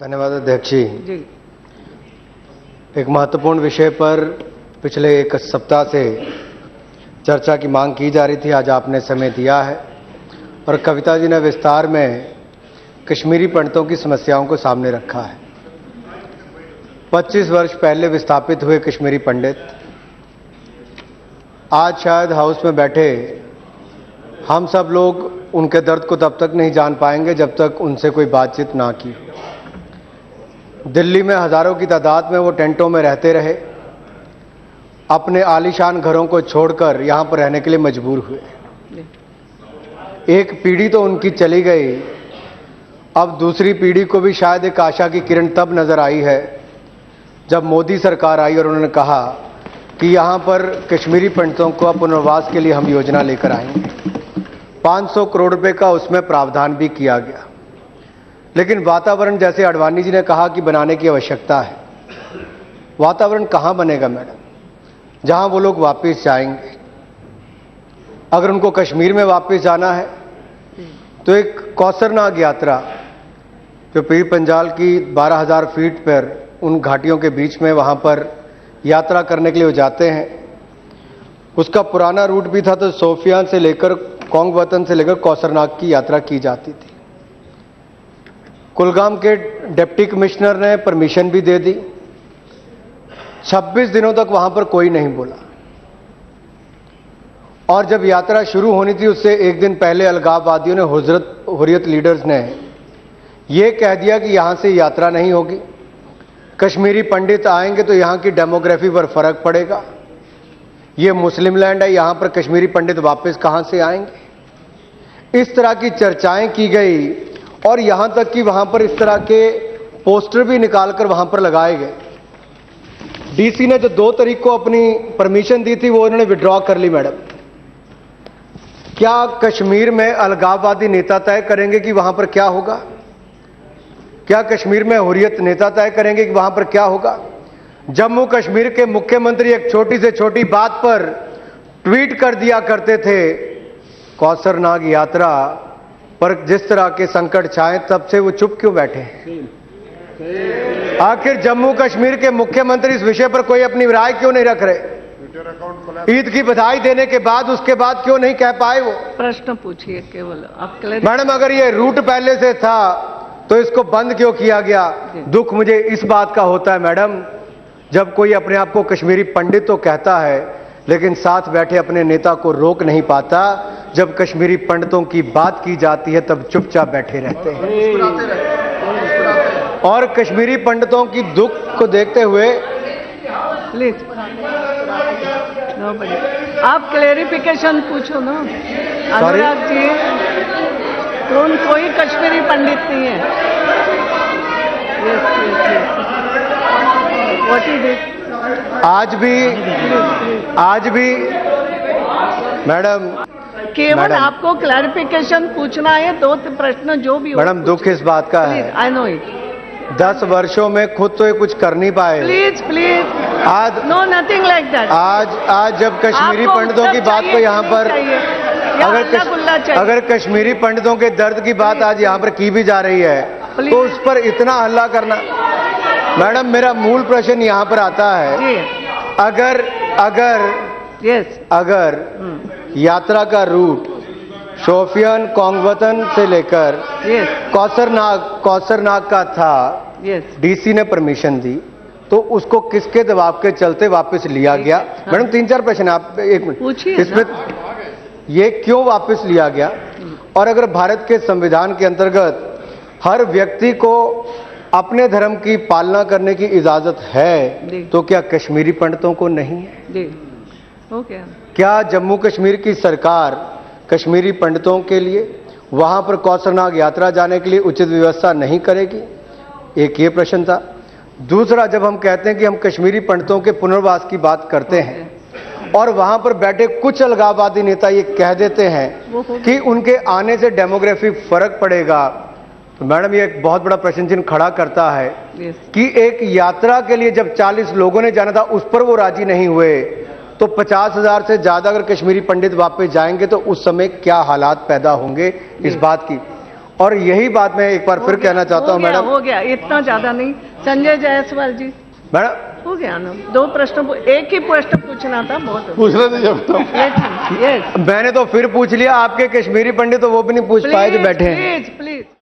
धन्यवाद अध्यक्ष जी। जी। एक महत्वपूर्ण विषय पर पिछले एक सप्ताह से चर्चा की मांग की जा रही थी। आज आपने समय दिया है और कविता जी ने विस्तार में कश्मीरी पंडितों की समस्याओं को सामने रखा है। 25 वर्ष पहले विस्थापित हुए कश्मीरी पंडित आज शायद हाउस में बैठे हम सब लोग उनके दर्द को तब तक नहीं जान पाएंगे जब तक उनसे कोई बातचीत ना की। दिल्ली में हजारों की तादाद में वो टेंटों में रहते रहे, अपने आलीशान घरों को छोड़कर यहां पर रहने के लिए मजबूर हुए। एक पीढ़ी तो उनकी चली गई, अब दूसरी पीढ़ी को भी शायद एक आशा की किरण तब नजर आई है जब मोदी सरकार आई और उन्होंने कहा कि यहां पर कश्मीरी पंडितों को पुनर्वास के लिए हम योजना लेकर आएंगे। 500 करोड़ रुपए का उसमें प्रावधान भी किया गया, लेकिन वातावरण जैसे आडवाणी जी ने कहा कि बनाने की आवश्यकता है। वातावरण कहां बनेगा मैडम, जहां वो लोग वापस जाएंगे? अगर उनको कश्मीर में वापस जाना है तो एक कौसरनाग यात्रा जो पीर पंजाल की 12,000 फीट पर उन घाटियों के बीच में वहां पर यात्रा करने के लिए वो जाते हैं, उसका पुराना रूट भी था तो सोफियान से लेकर कोंगवतन से लेकर कौसरनाग की यात्रा की जाती थी। कुलगाम के डिप्टी कमिश्नर ने परमिशन भी दे दी। 26 दिनों तक वहां पर कोई नहीं बोला और जब यात्रा शुरू होनी थी उससे एक दिन पहले अलगाववादियों ने हुर्रियत लीडर्स ने यह कह दिया कि यहां से यात्रा नहीं होगी, कश्मीरी पंडित आएंगे तो यहां की डेमोग्राफी पर फर्क पड़ेगा, यह मुस्लिम लैंड है, यहां पर कश्मीरी पंडित वापस कहां से आएंगे। इस तरह की चर्चाएं की गई और यहां तक कि वहां पर इस तरह के पोस्टर भी निकालकर वहां पर लगाए गए। डीसी ने जो 2 तारीख को अपनी परमिशन दी थी वो उन्होंने विड्रॉ कर ली। मैडम, क्या कश्मीर में अलगाववादी नेता तय करेंगे कि वहां पर क्या होगा? क्या कश्मीर में हुर्रियत नेता तय करेंगे कि वहां पर क्या होगा? जम्मू कश्मीर के मुख्यमंत्री एक छोटी से छोटी बात पर ट्वीट कर दिया करते थे, कौसरनाग यात्रा पर जिस तरह के संकट छाए तब से वो चुप क्यों बैठे? आखिर जम्मू कश्मीर के मुख्यमंत्री इस विषय पर कोई अपनी राय क्यों नहीं रख रहे? ईद की बधाई देने के बाद उसके बाद क्यों नहीं कह पाए? वो प्रश्न पूछिए केवल आप। मैडम, अगर ये रूट पहले से था तो इसको बंद क्यों किया गया? दुख मुझे इस बात का होता है मैडम, जब कोई अपने आप को कश्मीरी पंडित तो कहता है लेकिन साथ बैठे अपने नेता को रोक नहीं पाता। जब कश्मीरी पंडितों की बात की जाती है तब चुपचाप बैठे रहते हैं। और कश्मीरी पंडितों की दुख को देखते हुए प्लीज आप क्लेरिफिकेशन पूछो ना अनुराग जी। कोई कश्मीरी पंडित नहीं है। What is it? आज भी मैडम केवल आपको क्लैरिफिकेशन पूछना है। 2 प्रश्न जो भी हो। मैडम, दुख इस बात का है, आई नो इट। 10 वर्षों में खुद तो ये कुछ कर नहीं पाए। प्लीज आज नो नथिंग लाइक दैट। आज जब कश्मीरी पंडितों की बात को यहाँ पर अगर कश्मीरी पंडितों के दर्द की बात आज यहाँ पर की भी जा रही है तो उस पर इतना हल्ला करना। मैडम, मेरा मूल प्रश्न यहाँ पर आता है, अगर यात्रा का रूट शोपियान कोंगवतन से लेकर कौसरनाग का था, डीसी ने परमिशन दी तो उसको किसके दबाव के चलते वापस लिया गया? मैडम, 3-4 प्रश्न आप एक मिनट इसमें ये क्यों वापस लिया गया? और अगर भारत के संविधान के अंतर्गत हर व्यक्ति को अपने धर्म की पालना करने की इजाजत है तो क्या कश्मीरी पंडितों को नहीं है? क्या जम्मू कश्मीर की सरकार कश्मीरी पंडितों के लिए वहां पर कौसरनाग यात्रा जाने के लिए उचित व्यवस्था नहीं करेगी? एक ये प्रश्न था। दूसरा, जब हम कहते हैं कि हम कश्मीरी पंडितों के पुनर्वास की बात करते हैं और वहां पर बैठे कुछ अलगाववादी नेता ये कह देते हैं कि उनके आने से डेमोग्राफी फर्क पड़ेगा, तो मैडम ये एक बहुत बड़ा प्रश्न चिन्ह खड़ा करता है कि एक यात्रा के लिए जब 40 लोगों ने जाना था उस पर वो राजी नहीं हुए तो 50,000 से ज्यादा अगर कश्मीरी पंडित वापस जाएंगे तो उस समय क्या हालात पैदा होंगे इस बात की। और यही बात मैं एक बार फिर कहना चाहता हूं मैडम। हो गया, इतना ज्यादा नहीं। संजय जायसवाल जी, मैडम हो गया ना, 2 प्रश्न, एक ही प्रश्न पूछना था, बहुत पूछ रहे थे जब यस। मैंने तो फिर पूछ लिया, आपके कश्मीरी पंडित तो वो भी नहीं पूछ पाए जो बैठे हैं। Please please.